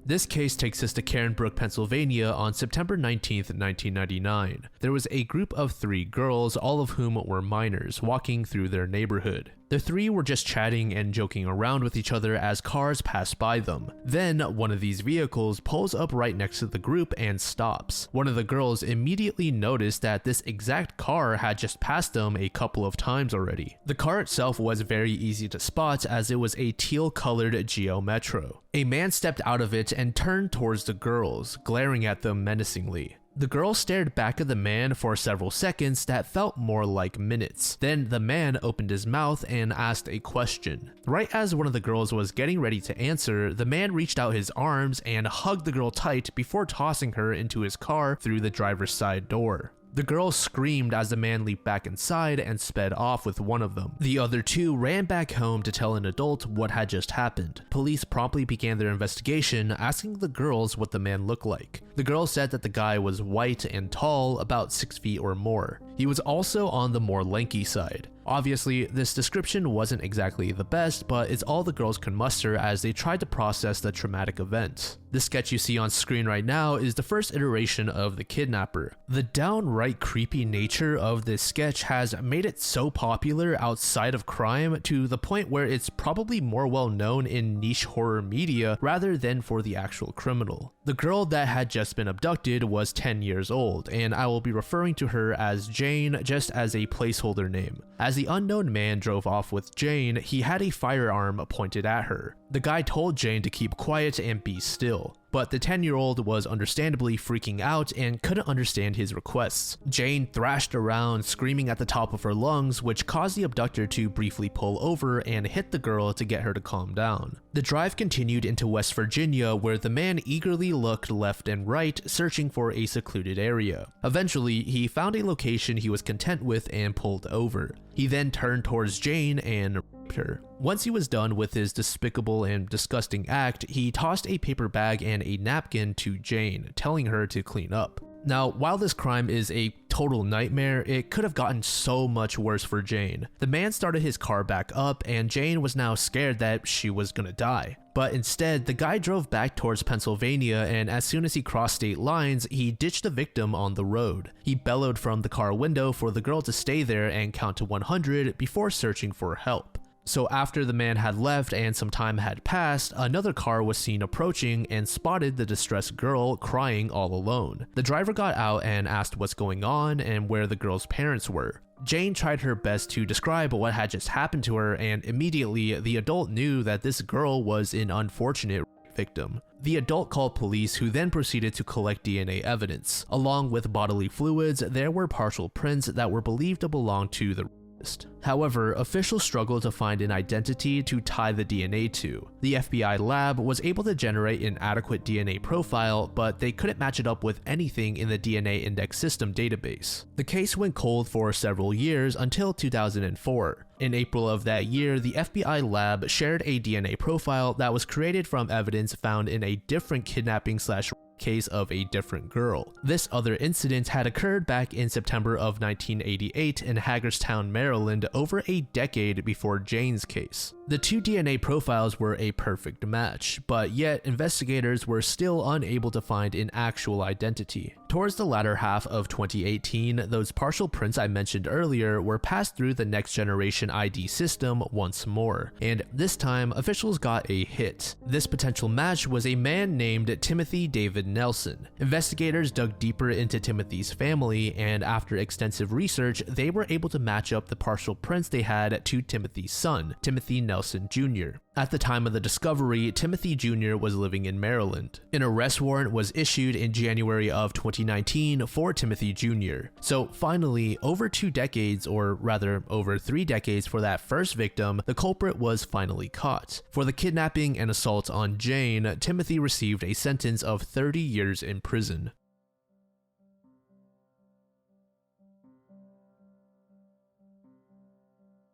This case takes us to Carenbrook, Pennsylvania on September 19th, 1999. There was a group of 3 girls, all of whom were minors, walking through their neighborhood. The 3 were just chatting and joking around with each other as cars passed by them. Then, one of these vehicles pulls up right next to the group and stops. One of the girls immediately noticed that this exact car had just passed them a couple of times already. The car itself was very easy to spot as it was a teal-colored Geo Metro. A man stepped out of it and turned towards the girls, glaring at them menacingly. The girl stared back at the man for several seconds that felt more like minutes. Then the man opened his mouth and asked a question. Right as one of the girls was getting ready to answer, the man reached out his arms and hugged the girl tight before tossing her into his car through the driver's side door. The girl screamed as the man leaped back inside and sped off with one of them. The other 2 ran back home to tell an adult what had just happened. Police promptly began their investigation, asking the girls what the man looked like. The girl said that the guy was white and tall, about 6 feet or more. He was also on the more lanky side. Obviously, this description wasn't exactly the best, but it's all the girls could muster as they tried to process the traumatic event. The sketch you see on screen right now is the first iteration of the kidnapper. The downright creepy nature of this sketch has made it so popular outside of crime to the point where it's probably more well known in niche horror media rather than for the actual criminal. The girl that had just been abducted was 10 years old, and I will be referring to her as Jane just as a placeholder name. As the unknown man drove off with Jane, he had a firearm pointed at her. The guy told Jane to keep quiet and be still, but the 10-year-old was understandably freaking out and couldn't understand his requests. Jane thrashed around, screaming at the top of her lungs, which caused the abductor to briefly pull over and hit the girl to get her to calm down. The drive continued into West Virginia, where the man eagerly looked left and right, searching for a secluded area. Eventually, he found a location he was content with and pulled over. He then turned towards Jane and raped her. Once he was done with his despicable and disgusting act, he tossed a paper bag and a napkin to Jane, telling her to clean up. Now, while this crime is a total nightmare, it could have gotten so much worse for Jane. The man started his car back up, and Jane was now scared that she was gonna die. But instead, the guy drove back towards Pennsylvania, and as soon as he crossed state lines, he ditched the victim on the road. He bellowed from the car window for the girl to stay there and count to 100 before searching for help. So after the man had left and some time had passed, another car was seen approaching and spotted the distressed girl crying all alone. The driver got out and asked what's going on and where the girl's parents were. Jane tried her best to describe what had just happened to her, and immediately the adult knew that this girl was an unfortunate victim. The adult called police, who then proceeded to collect DNA evidence. Along with bodily fluids, there were partial prints that were believed to belong to the rapist. However, officials struggled to find an identity to tie the DNA to. The FBI lab was able to generate an adequate DNA profile, but they couldn't match it up with anything in the DNA index system database. The case went cold for several years until 2004. In April of that year, the FBI lab shared a DNA profile that was created from evidence found in a different kidnapping / case of a different girl. This other incident had occurred back in September of 1988 in Hagerstown, Maryland, over a decade before Jane's case. The 2 DNA profiles were a perfect match, but yet investigators were still unable to find an actual identity. Towards the latter half of 2018, those partial prints I mentioned earlier were passed through the next generation ID system once more, and this time officials got a hit. This potential match was a man named Timothy David Nelson. Investigators dug deeper into Timothy's family, and after extensive research, they were able to match up the partial prints they had to Timothy's son, Timothy Nelson Jr. At the time of the discovery, Timothy Jr. was living in Maryland. An arrest warrant was issued in January of 2019 for Timothy Jr. So finally, over 2 decades, or rather over 3 decades for that first victim, the culprit was finally caught. For the kidnapping and assault on Jane, Timothy received a sentence of 30 years in prison.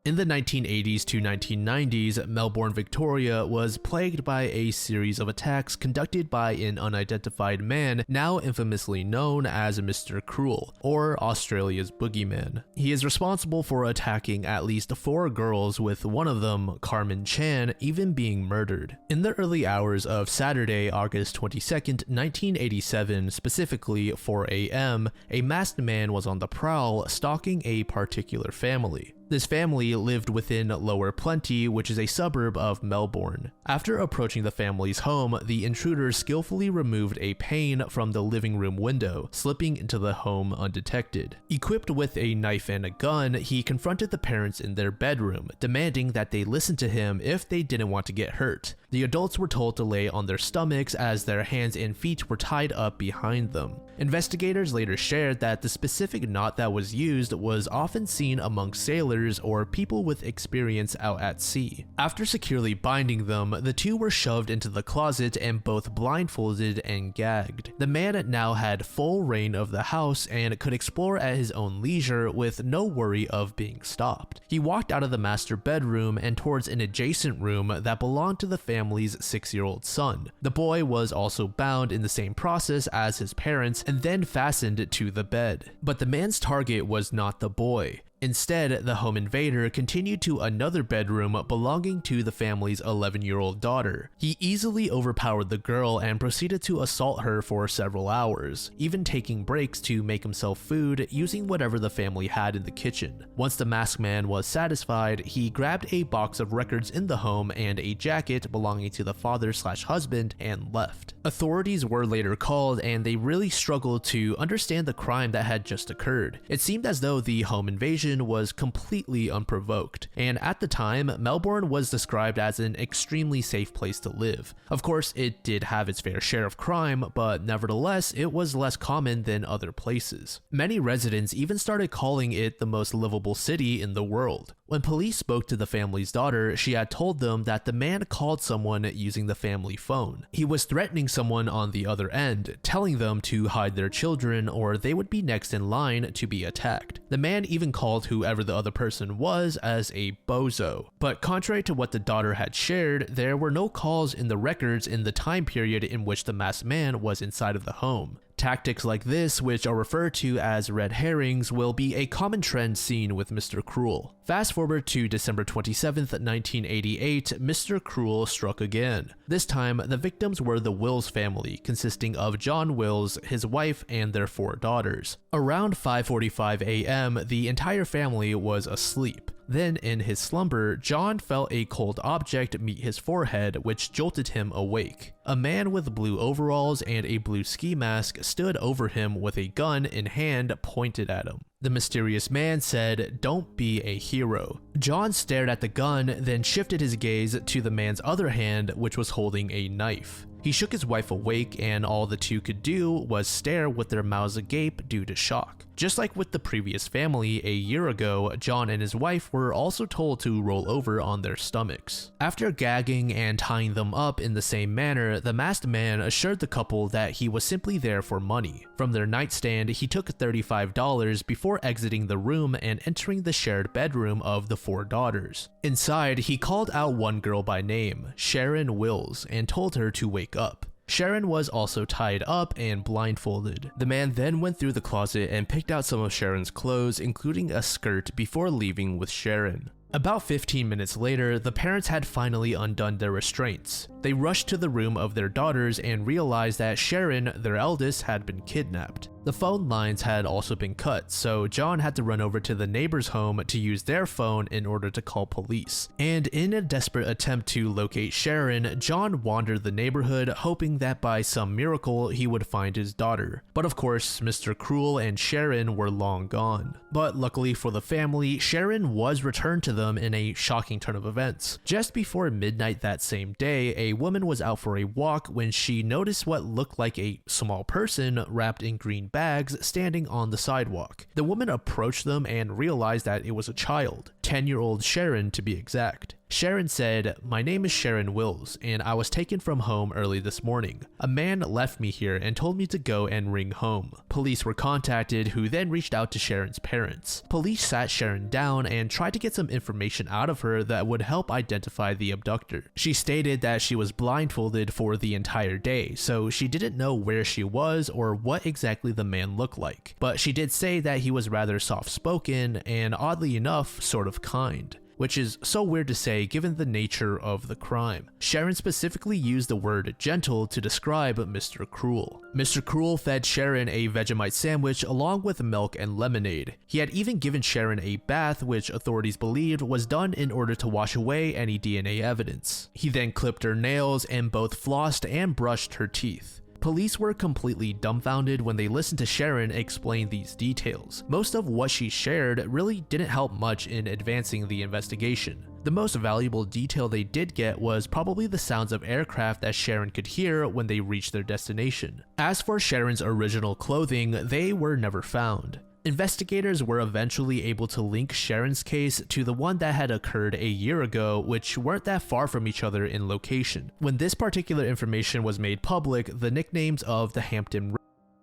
In the 1980s to 1990s, Melbourne, Victoria was plagued by a series of attacks conducted by an unidentified man now infamously known as Mr. Cruel, or Australia's boogeyman. He is responsible for attacking at least 4 girls, with one of them, Carmen Chan, even being murdered. In the early hours of Saturday, August 22nd, 1987, specifically 4 a.m., a masked man was on the prowl stalking a particular family. This family lived within Lower Plenty, which is a suburb of Melbourne. After approaching the family's home, the intruder skillfully removed a pane from the living room window, slipping into the home undetected. Equipped with a knife and a gun, he confronted the parents in their bedroom, demanding that they listen to him if they didn't want to get hurt. The adults were told to lay on their stomachs as their hands and feet were tied up behind them. Investigators later shared that the specific knot that was used was often seen among sailors or people with experience out at sea. After securely binding them, the two were shoved into the closet and both blindfolded and gagged. The man now had full reign of the house and could explore at his own leisure with no worry of being stopped. He walked out of the master bedroom and towards an adjacent room that belonged to the family's 6-year-old son. The boy was also bound in the same process as his parents and then fastened to the bed. But the man's target was not the boy. Instead, the home invader continued to another bedroom belonging to the family's 11-year-old daughter. He easily overpowered the girl and proceeded to assault her for several hours, even taking breaks to make himself food using whatever the family had in the kitchen. Once the masked man was satisfied, he grabbed a box of records in the home and a jacket belonging to the father/husband and left. Authorities were later called and they really struggled to understand the crime that had just occurred. It seemed as though the home invasion was completely unprovoked, and at the time, Melbourne was described as an extremely safe place to live. Of course, it did have its fair share of crime, but nevertheless, it was less common than other places. Many residents even started calling it the most livable city in the world. When police spoke to the family's daughter, she had told them that the man called someone using the family phone. He was threatening someone on the other end, telling them to hide their children or they would be next in line to be attacked. The man even called whoever the other person was as a bozo. But contrary to what the daughter had shared, there were no calls in the records in the time period in which the masked man was inside of the home. Tactics like this, which are referred to as red herrings, will be a common trend seen with Mr. Cruel. Fast forward to December 27th, 1988, Mr. Cruel struck again. This time, the victims were the Wills family, consisting of John Wills, his wife, and their 4 daughters. Around 5:45 a.m., the entire family was asleep. Then, in his slumber, John felt a cold object meet his forehead, which jolted him awake. A man with blue overalls and a blue ski mask stood over him with a gun in hand pointed at him. The mysterious man said, "Don't be a hero." John stared at the gun, then shifted his gaze to the man's other hand, which was holding a knife. He shook his wife awake, and all the two could do was stare with their mouths agape due to shock. Just like with the previous family a year ago, John and his wife were also told to roll over on their stomachs. After gagging and tying them up in the same manner, the masked man assured the couple that he was simply there for money. From their nightstand, he took $35 before exiting the room and entering the shared bedroom of the 4 daughters. Inside, he called out one girl by name, Sharon Wills, and told her to wake up. Sharon was also tied up and blindfolded. The man then went through the closet and picked out some of Sharon's clothes, including a skirt, before leaving with Sharon. About 15 minutes later, the parents had finally undone their restraints. They rushed to the room of their daughters and realized that Sharon, their eldest, had been kidnapped. The phone lines had also been cut, so John had to run over to the neighbor's home to use their phone in order to call police. And in a desperate attempt to locate Sharon, John wandered the neighborhood, hoping that by some miracle he would find his daughter. But of course, Mr. Cruel and Sharon were long gone. But luckily for the family, Sharon was returned to them in a shocking turn of events. Just before midnight that same day, a woman was out for a walk when she noticed what looked like a small person wrapped in green bags standing on the sidewalk. The woman approached them and realized that it was a child, 10-year-old Sharon to be exact. Sharon said, "My name is Sharon Wills, and I was taken from home early this morning. A man left me here and told me to go and ring home. Police were contacted, who then reached out to Sharon's parents. Police sat Sharon down and tried to get some information out of her that would help identify the abductor. She stated that she was blindfolded for the entire day, so she didn't know where she was or what exactly the man looked like. But she did say that he was rather soft-spoken and, oddly enough, sort of kind. Which is so weird to say given the nature of the crime. Sharon specifically used the word gentle to describe Mr. Cruel. Mr. Cruel fed Sharon a Vegemite sandwich along with milk and lemonade. He had even given Sharon a bath, which authorities believed was done in order to wash away any DNA evidence. He then clipped her nails and both flossed and brushed her teeth. Police were completely dumbfounded when they listened to Sharon explain these details. Most of what she shared really didn't help much in advancing the investigation. The most valuable detail they did get was probably the sounds of aircraft that Sharon could hear when they reached their destination. As for Sharon's original clothing, they were never found. Investigators were eventually able to link Sharon's case to the one that had occurred a year ago, which weren't that far from each other in location. When this particular information was made public, the nicknames of the Hampton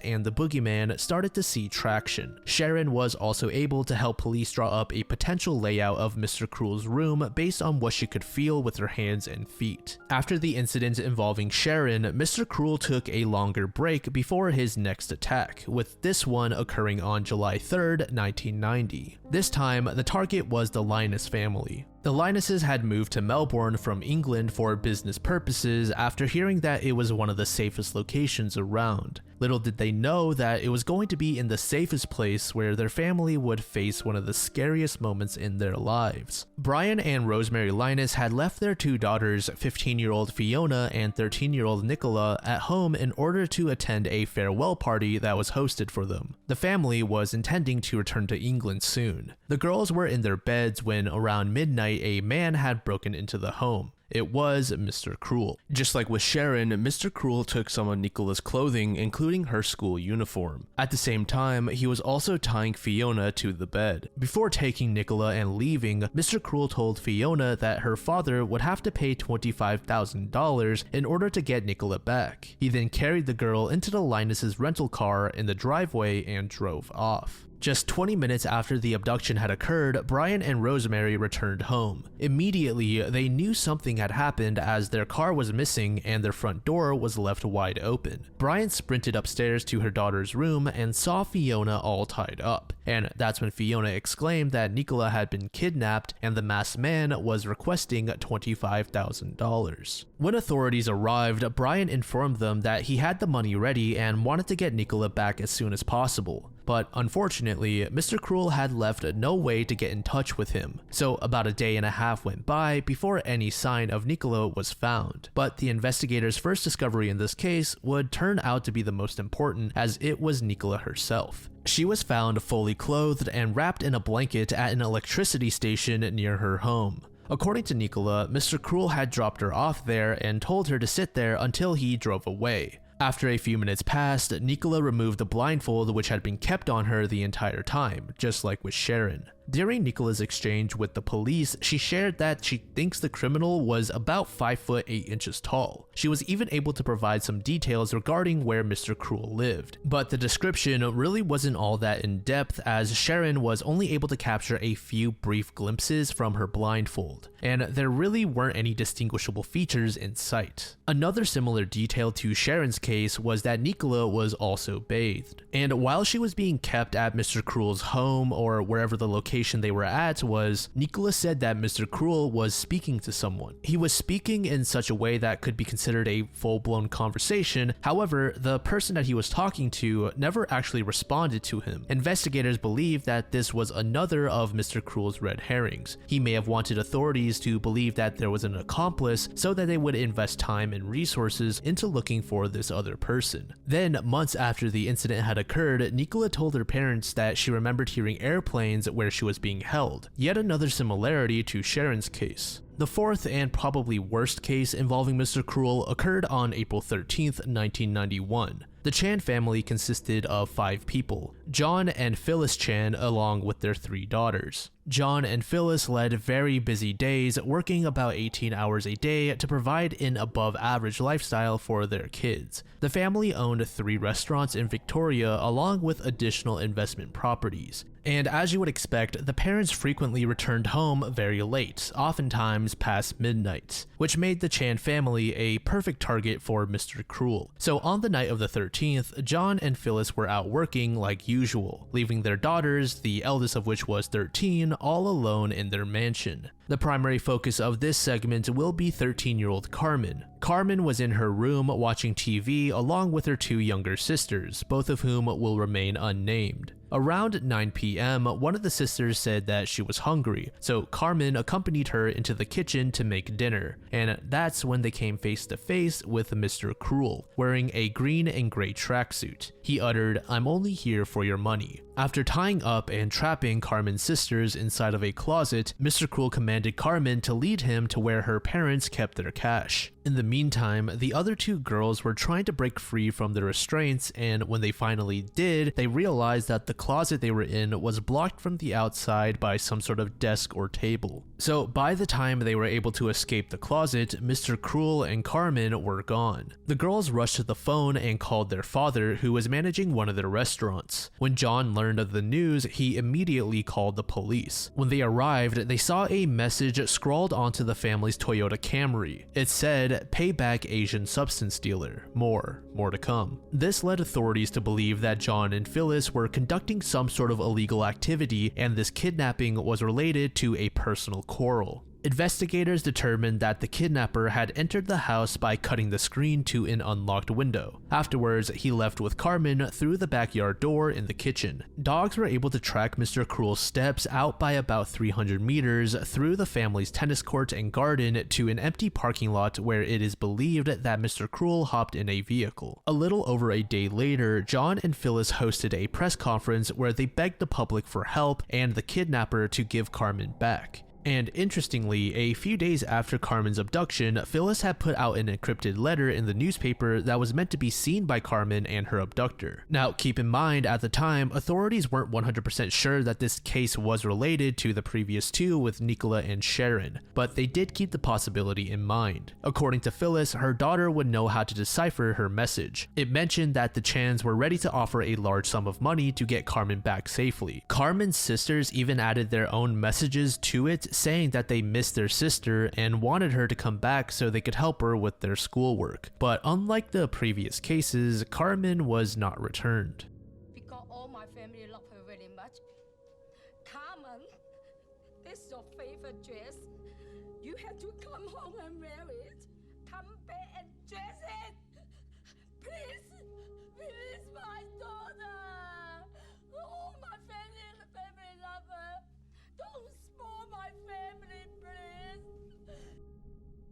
and the Boogeyman started to see traction. Sharon was also able to help police draw up a potential layout of Mr. Cruel's room based on what she could feel with her hands and feet. After the incident involving Sharon, Mr. Cruel took a longer break before his next attack, with this one occurring on July 3rd, 1990. This time, the target was the Linus family. The Linuses had moved to Melbourne from England for business purposes after hearing that it was one of the safest locations around. Little did they know that it was going to be in the safest place where their family would face one of the scariest moments in their lives. Brian and Rosemary Linus had left their two daughters, 15-year-old Fiona and 13-year-old Nicola, at home in order to attend a farewell party that was hosted for them. The family was intending to return to England soon. The girls were in their beds when, around midnight, a man had broken into the home. It was Mr. Cruel. Just like with Sharon, Mr. Cruel took some of Nicola's clothing, including her school uniform. At the same time, he was also tying Fiona to the bed. Before taking Nicola and leaving, Mr. Cruel told Fiona that her father would have to pay $25,000 in order to get Nicola back. He then carried the girl into the Linus' rental car in the driveway and drove off. Just 20 minutes after the abduction had occurred, Brian and Rosemary returned home. Immediately, they knew something had happened as their car was missing and their front door was left wide open. Brian sprinted upstairs to her daughter's room and saw Fiona all tied up. And that's when Fiona exclaimed that Nicola had been kidnapped and the masked man was requesting $25,000. When authorities arrived, Brian informed them that he had the money ready and wanted to get Nicola back as soon as possible. But unfortunately, Mr. Cruel had left no way to get in touch with him, so about a day and a half went by before any sign of Nicola was found. But the investigators' first discovery in this case would turn out to be the most important, as it was Nicola herself. She was found fully clothed and wrapped in a blanket at an electricity station near her home. According to Nicola, Mr. Cruel had dropped her off there and told her to sit there until he drove away. After a few minutes passed, Nicola removed the blindfold which had been kept on her the entire time, just like with Sharon. During Nicola's exchange with the police, she shared that she thinks the criminal was about 5 foot 8 inches tall. She was even able to provide some details regarding where Mr. Cruel lived. But the description really wasn't all that in depth, as Sharon was only able to capture a few brief glimpses from her blindfold, and there really weren't any distinguishable features in sight. Another similar detail to Sharon's case was that Nicola was also bathed. And while she was being kept at Mr. Cruel's home or wherever the location they were at was, Nicola said that Mr. Cruel was speaking to someone. He was speaking in such a way that could be considered a full-blown conversation. However, the person that he was talking to never actually responded to him. Investigators believe that this was another of Mr. Cruel's red herrings. He may have wanted authorities to believe that there was an accomplice so that they would invest time and resources into looking for this other person. Then, months after the incident had occurred, Nicola told her parents that she remembered hearing airplanes where she was being held. Yet another similarity to Sharon's case. The fourth and probably worst case involving Mr. Cruel occurred on April 13th, 1991. The Chan family consisted of 5 people, John and Phyllis Chan along with their 3 daughters. John and Phyllis led very busy days, working about 18 hours a day to provide an above-average lifestyle for their kids. The family owned 3 restaurants in Victoria along with additional investment properties. And as you would expect, the parents frequently returned home very late, oftentimes past midnight, which made the Chan family a perfect target for Mr. Cruel. So on the night of the 13th, John and Phyllis were out working like usual, leaving their daughters, the eldest of which was 13, all alone in their mansion. The primary focus of this segment will be 13-year-old Carmen. Carmen was in her room watching TV along with her 2 younger sisters, both of whom will remain unnamed. Around 9 p.m., one of the sisters said that she was hungry, so Carmen accompanied her into the kitchen to make dinner, and that's when they came face to face with Mr. Cruel, wearing a green and gray tracksuit. He uttered, "I'm only here for your money." After tying up and trapping Carmen's sisters inside of a closet, Mr. Cruel commanded Carmen to lead him to where her parents kept their cash. In the meantime, the other 2 girls were trying to break free from the restraints, and when they finally did, they realized that the closet they were in was blocked from the outside by some sort of desk or table. So by the time they were able to escape the closet, Mr. Cruel and Carmen were gone. The girls rushed to the phone and called their father, who was managing one of their restaurants. When John learned of the news, he immediately called the police. When they arrived, they saw a message scrawled onto the family's Toyota Camry. It said, "Pay back Asian substance dealer. More to come." This led authorities to believe that John and Phyllis were conducting some sort of illegal activity, and this kidnapping was related to a personal quarrel. Investigators determined that the kidnapper had entered the house by cutting the screen to an unlocked window. Afterwards, he left with Carmen through the backyard door in the kitchen. Dogs were able to track Mr. Cruel's steps out by about 300 meters through the family's tennis court and garden to an empty parking lot where it is believed that Mr. Cruel hopped in a vehicle. A little over a day later, John and Phyllis hosted a press conference where they begged the public for help and the kidnapper to give Carmen back. And interestingly, a few days after Carmen's abduction, Phyllis had put out an encrypted letter in the newspaper that was meant to be seen by Carmen and her abductor. Now, keep in mind, at the time, authorities weren't 100% sure that this case was related to the previous 2 with Nicola and Sharon, but they did keep the possibility in mind. According to Phyllis, her daughter would know how to decipher her message. It mentioned that the Chans were ready to offer a large sum of money to get Carmen back safely. Carmen's sisters even added their own messages to it, saying that they missed their sister and wanted her to come back so they could help her with their schoolwork. But unlike the previous cases, Carmen was not returned. Because all my family love her very much. Carmen, this is your favorite dress. You have to come home and wear it. Come back and dress it. Please, release my daughter. All my family love her. Don't spoil my family, please.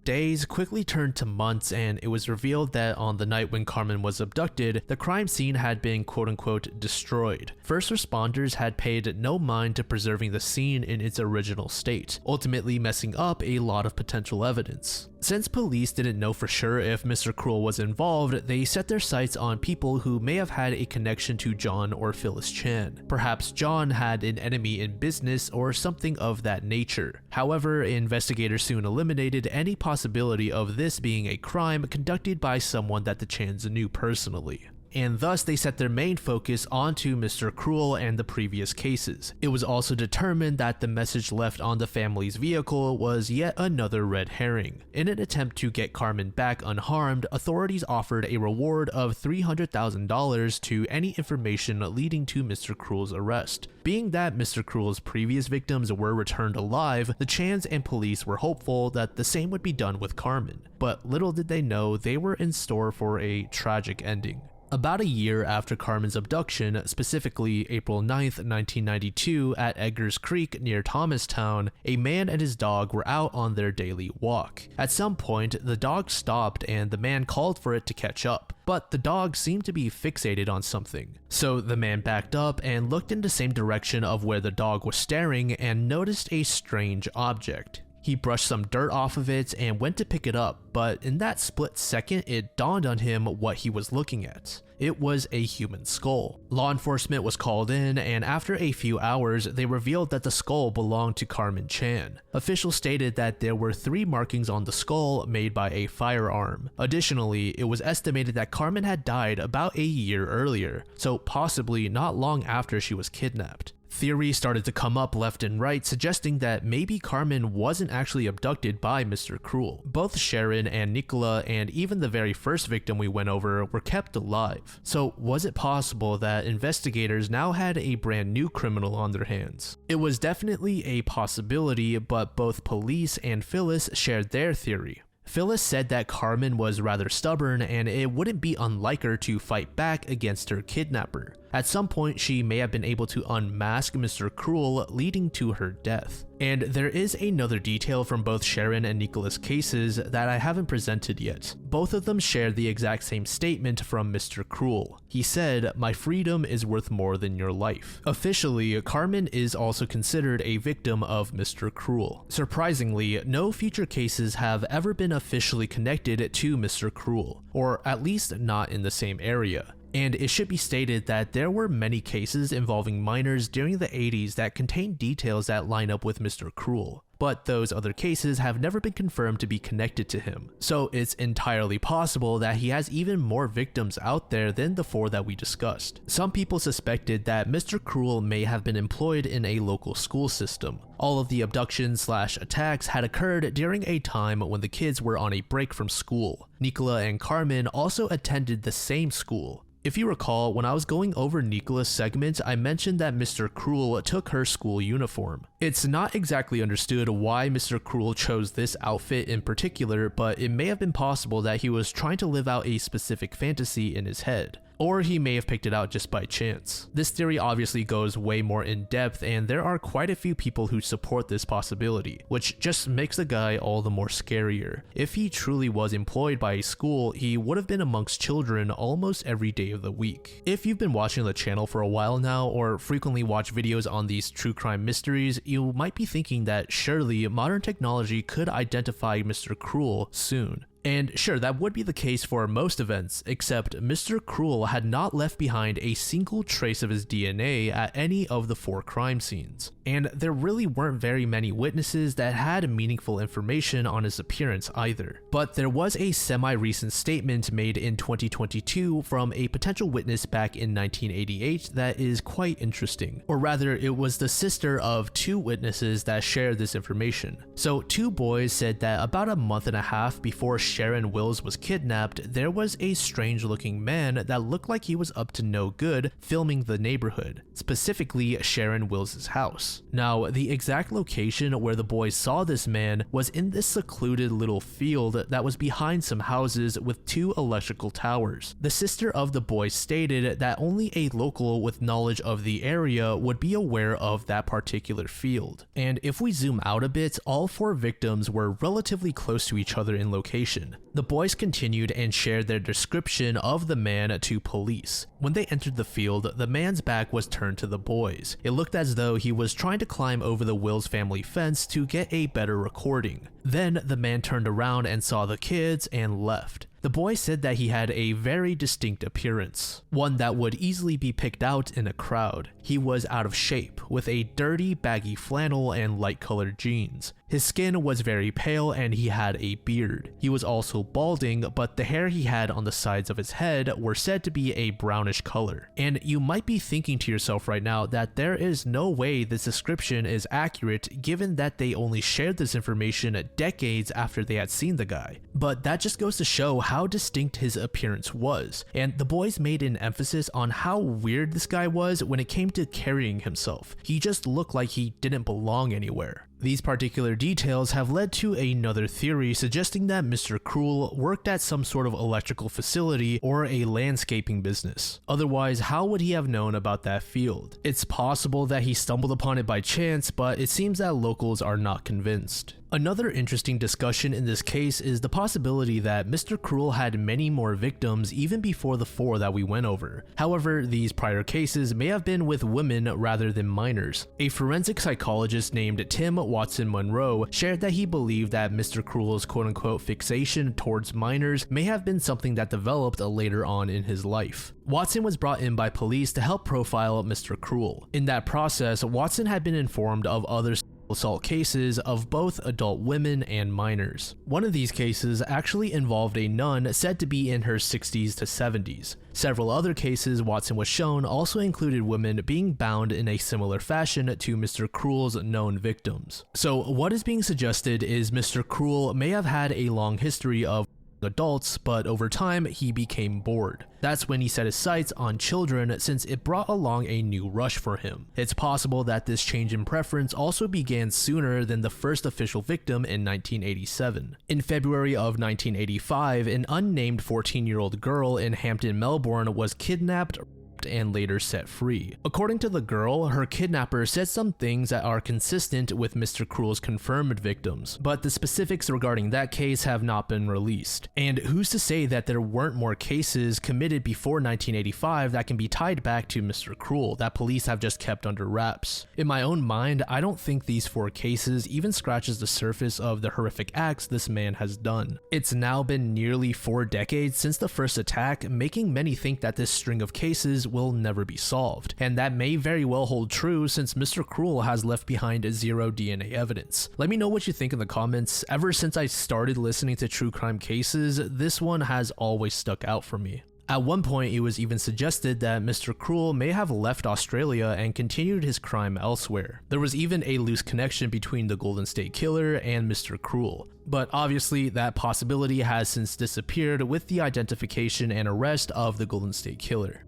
Days quickly turned to months, and it was revealed that on the night when Carmen was abducted, the crime scene had been quote-unquote destroyed. First responders had paid no mind to preserving the scene in its original state, ultimately messing up a lot of potential evidence. Since police didn't know for sure if Mr. Cruel was involved, they set their sights on people who may have had a connection to John or Phyllis Chan. Perhaps John had an enemy in business or something of that nature. However, investigators soon eliminated any possibility of this being a crime conducted by someone that the Chans knew personally. And thus they set their main focus onto Mr. Cruel and the previous cases. It was also determined that the message left on the family's vehicle was yet another red herring. In an attempt to get Carmen back unharmed, authorities offered a reward of $300,000 to any information leading to Mr. Cruel's arrest. Being that Mr. Cruel's previous victims were returned alive, the Chans and police were hopeful that the same would be done with Carmen. But little did they know they were in store for a tragic ending. About a year after Carmen's abduction, specifically April 9th, 1992, at Eggers Creek near Thomastown, a man and his dog were out on their daily walk. At some point, the dog stopped and the man called for it to catch up, but the dog seemed to be fixated on something. So the man backed up and looked in the same direction of where the dog was staring and noticed a strange object. He brushed some dirt off of it and went to pick it up, but in that split second, it dawned on him what he was looking at. It was a human skull. Law enforcement was called in, and after a few hours, they revealed that the skull belonged to Carmen Chan. Officials stated that there were 3 markings on the skull made by a firearm. Additionally, it was estimated that Carmen had died about a year earlier, so possibly not long after she was kidnapped. Theories started to come up left and right, suggesting that maybe Carmen wasn't actually abducted by Mr. Cruel. Both Sharon and Nicola, and even the very first victim we went over, were kept alive. So was it possible that investigators now had a brand new criminal on their hands? It was definitely a possibility, but both police and Phyllis shared their theory. Phyllis said that Carmen was rather stubborn and it wouldn't be unlike her to fight back against her kidnapper. At some point, she may have been able to unmask Mr. Cruel, leading to her death. And there is another detail from both Sharon and Nicola's cases that I haven't presented yet. Both of them shared the exact same statement from Mr. Cruel. He said, "My freedom is worth more than your life." Officially, Carmen is also considered a victim of Mr. Cruel. Surprisingly, no future cases have ever been officially connected to Mr. Cruel, or at least not in the same area. And it should be stated that there were many cases involving minors during the 80s that contain details that line up with Mr. Cruel, but those other cases have never been confirmed to be connected to him. So it's entirely possible that he has even more victims out there than the 4 that we discussed. Some people suspected that Mr. Cruel may have been employed in a local school system. All of the abductions/attacks had occurred during a time when the kids were on a break from school. Nicola and Carmen also attended the same school. If you recall, when I was going over Nicola's segment, I mentioned that Mr. Cruel took her school uniform. It's not exactly understood why Mr. Cruel chose this outfit in particular, but it may have been possible that he was trying to live out a specific fantasy in his head. Or he may have picked it out just by chance. This theory obviously goes way more in depth, and there are quite a few people who support this possibility, which just makes the guy all the more scarier. If he truly was employed by a school, he would have been amongst children almost every day of the week. If you've been watching the channel for a while now, or frequently watch videos on these true crime mysteries, you might be thinking that surely modern technology could identify Mr. Cruel soon. And sure, that would be the case for most events, except Mr. Cruel had not left behind a single trace of his DNA at any of the 4 crime scenes. And there really weren't very many witnesses that had meaningful information on his appearance either. But there was a semi-recent statement made in 2022 from a potential witness back in 1988 that is quite interesting. Or rather, it was the sister of 2 witnesses that shared this information. So 2 boys said that about a month and a half before Sharon Wills was kidnapped, there was a strange looking man that looked like he was up to no good filming the neighborhood, specifically Sharon Wills' house. Now, the exact location where the boys saw this man was in this secluded little field that was behind some houses with 2 electrical towers. The sister of the boys stated that only a local with knowledge of the area would be aware of that particular field. And if we zoom out a bit, all 4 victims were relatively close to each other in location. The boys continued and shared their description of the man to police. When they entered the field, the man's back was turned to the boys. It looked as though he was trying to climb over the Wills family fence to get a better recording. Then the man turned around and saw the kids and left. The boy said that he had a very distinct appearance, one that would easily be picked out in a crowd. He was out of shape, with a dirty, baggy flannel and light-colored jeans. His skin was very pale and he had a beard. He was also balding, but the hair he had on the sides of his head were said to be a brownish color. And you might be thinking to yourself right now that there is no way this description is accurate given that they only shared this information decades after they had seen the guy. But that just goes to show how distinct his appearance was, and the boys made an emphasis on how weird this guy was when it came to carrying himself. He just looked like he didn't belong anywhere. These particular details have led to another theory suggesting that Mr. Cruel worked at some sort of electrical facility or a landscaping business. Otherwise, how would he have known about that field? It's possible that he stumbled upon it by chance, but it seems that locals are not convinced. Another interesting discussion in this case is the possibility that Mr. Cruel had many more victims even before the 4 that we went over. However, these prior cases may have been with women rather than minors. A forensic psychologist named Tim Watson Monroe shared that he believed that Mr. Cruel's quote-unquote fixation towards minors may have been something that developed later on in his life. Watson was brought in by police to help profile Mr. Cruel. In that process, Watson had been informed of other assault cases of both adult women and minors. One of these cases actually involved a nun said to be in her 60s to 70s. Several other cases Watson was shown also included women being bound in a similar fashion to Mr. Cruel's known victims. So what is being suggested is Mr. Cruel may have had a long history of adults, but over time he became bored. That's when he set his sights on children, since it brought along a new rush for him. It's possible that this change in preference also began sooner than the first official victim in 1987. In February of 1985, an unnamed 14-year-old girl in Hampton, Melbourne was kidnapped and later set free. According to the girl, her kidnapper said some things that are consistent with Mr. Cruel's confirmed victims, but the specifics regarding that case have not been released. And who's to say that there weren't more cases committed before 1985 that can be tied back to Mr. Cruel that police have just kept under wraps? In my own mind, I don't think these 4 cases even scratches the surface of the horrific acts this man has done. It's now been nearly 4 decades since the first attack, making many think that this string of cases will never be solved, and that may very well hold true since Mr. Cruel has left behind 0 DNA evidence. Let me know what you think in the comments. Ever since I started listening to true crime cases, this one has always stuck out for me. At one point, it was even suggested that Mr. Cruel may have left Australia and continued his crime elsewhere. There was even a loose connection between the Golden State Killer and Mr. Cruel. But obviously, that possibility has since disappeared with the identification and arrest of the Golden State Killer.